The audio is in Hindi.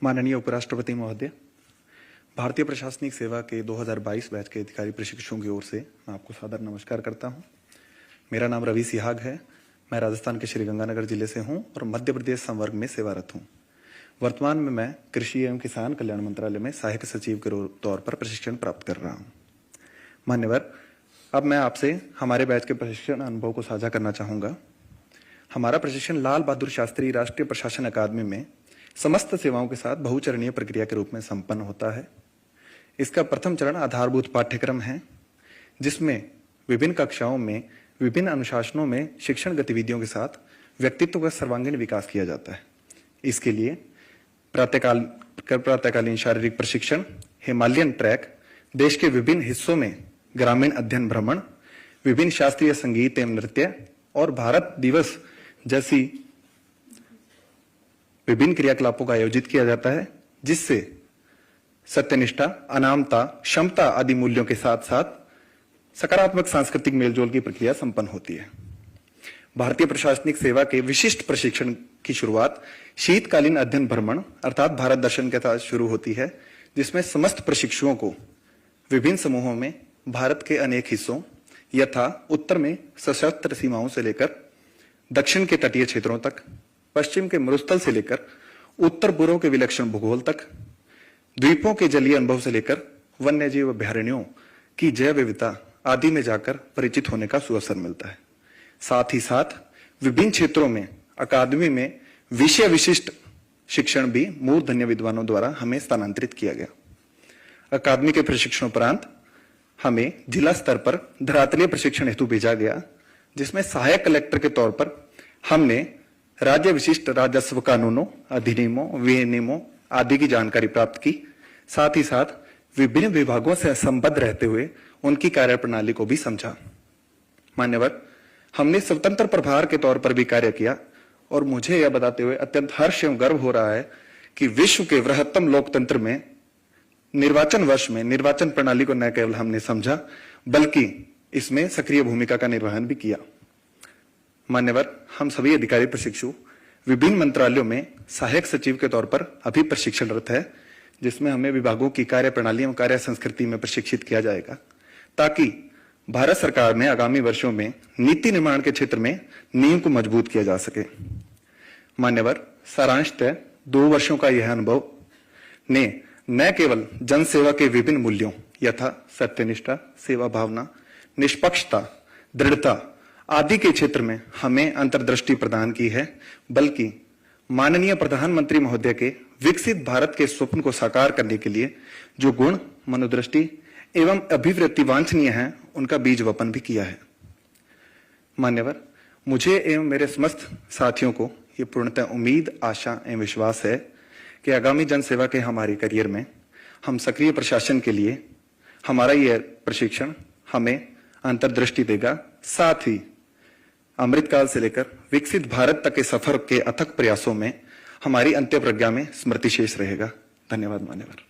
माननीय उपराष्ट्रपति महोदय, भारतीय प्रशासनिक सेवा के 2022 बैच के अधिकारी प्रशिक्षुओं की ओर से मैं आपको सादर नमस्कार करता हूं। मेरा नाम रवि सिहाग है। मैं राजस्थान के श्रीगंगानगर जिले से हूं और मध्य प्रदेश संवर्ग में सेवारत हूं। वर्तमान में मैं कृषि एवं किसान कल्याण मंत्रालय में सहायक सचिव के तौर पर प्रशिक्षण प्राप्त कर रहा हूं। मान्यवर, अब मैं आपसे हमारे बैच के प्रशिक्षण अनुभव को साझा करना चाहूंगा। हमारा प्रशिक्षण लाल बहादुर शास्त्री राष्ट्रीय प्रशासन अकादमी में समस्त सेवाओं के साथ बहुचरणीय प्रक्रिया के रूप में संपन्न होता है। इसका प्रथम चरण आधारभूत पाठ्यक्रम है, जिसमें विभिन्न कक्षाओं में विभिन्न अनुशासनों में शिक्षण गतिविधियों के साथ व्यक्तित्व का सर्वांगीण विकास किया जाता है। इसके लिए प्रातःकालीन शारीरिक प्रशिक्षण, हिमालयन ट्रैक, देश के विभिन्न हिस्सों में ग्रामीण अध्ययन भ्रमण, विभिन्न शास्त्रीय संगीत एवं नृत्य और भारत दिवस जैसी विभिन्न क्रियाकलापों का आयोजित किया जाता है, जिससे सत्यनिष्ठा, अनामता, क्षमता आदि मूल्यों के साथ साथ सकारात्मक सांस्कृतिक मेलजोल की प्रक्रिया संपन्न होती है। भारतीय प्रशासनिक सेवा के विशिष्ट प्रशिक्षण की शुरुआत शीतकालीन अध्ययन भ्रमण अर्थात भारत दर्शन के साथ शुरू होती है, जिसमें समस्त प्रशिक्षुओं को विभिन्न समूहों में भारत के अनेक हिस्सों यथा उत्तर में सशस्त्र सीमाओं से लेकर दक्षिण के तटीय क्षेत्रों तक, पश्चिम के मरुस्थल से लेकर उत्तर पूर्व के विलक्षण भूगोल तक, द्वीपों के जलीय अनुभव से लेकर वन्यजीव अभ्यारण्यों की जैव विविधता आदि में जाकर परिचित होने का सुअवसर मिलता है। साथ ही साथ विभिन्न क्षेत्रों में अकादमी में विषय विशिष्ट शिक्षण भी मूर्धन्य विद्वानों द्वारा हमें स्थानांतरित किया गया। अकादमी के प्रशिक्षण उपरांत हमें जिला स्तर पर धरातलीय प्रशिक्षण हेतु भेजा गया, जिसमें सहायक कलेक्टर के तौर पर हमने राज्य विशिष्ट राजस्व कानूनों, अधिनियमों, विनियमों आदि की जानकारी प्राप्त की। साथ ही साथ विभिन्न विभागों से संबद्ध रहते हुए उनकी कार्यप्रणाली को भी समझा। मान्यवर, हमने स्वतंत्र प्रभार के तौर पर भी कार्य किया और मुझे यह बताते हुए अत्यंत हर्ष एवं गर्व हो रहा है कि विश्व के वृहत्तम लोकतंत्र में निर्वाचन वर्ष में निर्वाचन प्रणाली को न केवल हमने समझा, बल्कि इसमें सक्रिय भूमिका का निर्वहन भी किया। मान्यवर, हम सभी अधिकारी प्रशिक्षु विभिन्न मंत्रालयों में सहायक सचिव के तौर पर अभी प्रशिक्षणरत है, जिसमें हमें विभागों की कार्य प्रणाली एवं कार्य संस्कृति में प्रशिक्षित किया जाएगा, ताकि भारत सरकार में आगामी वर्षों में नीति निर्माण के क्षेत्र में नींव को मजबूत किया जा सके। मान्यवर, सारांशतः 2 वर्षों का यह अनुभव ने न केवल जन सेवा के विभिन्न मूल्यों यथा सत्यनिष्ठा, सेवा भावना, निष्पक्षता, दृढ़ता आदि के क्षेत्र में हमें अंतर्दृष्टि प्रदान की है, बल्कि माननीय प्रधानमंत्री महोदय के विकसित भारत के स्वप्न को साकार करने के लिए जो गुण, मनोदृष्टि एवं अभिवृत्ति वांछनीय है, उनका बीज वपन भी किया है। मान्यवर, मुझे एवं मेरे समस्त साथियों को ये पूर्णतः उम्मीद, आशा एवं विश्वास है कि आगामी जनसेवा के हमारे करियर में हम सक्रिय प्रशासन के लिए हमारा यह प्रशिक्षण हमें अंतर्दृष्टि देगा। साथ ही अमृतकाल से लेकर विकसित भारत तक के सफर के अथक प्रयासों में हमारी अंत्य प्रज्ञा में स्मृति शेष रहेगा। धन्यवाद मान्यवर।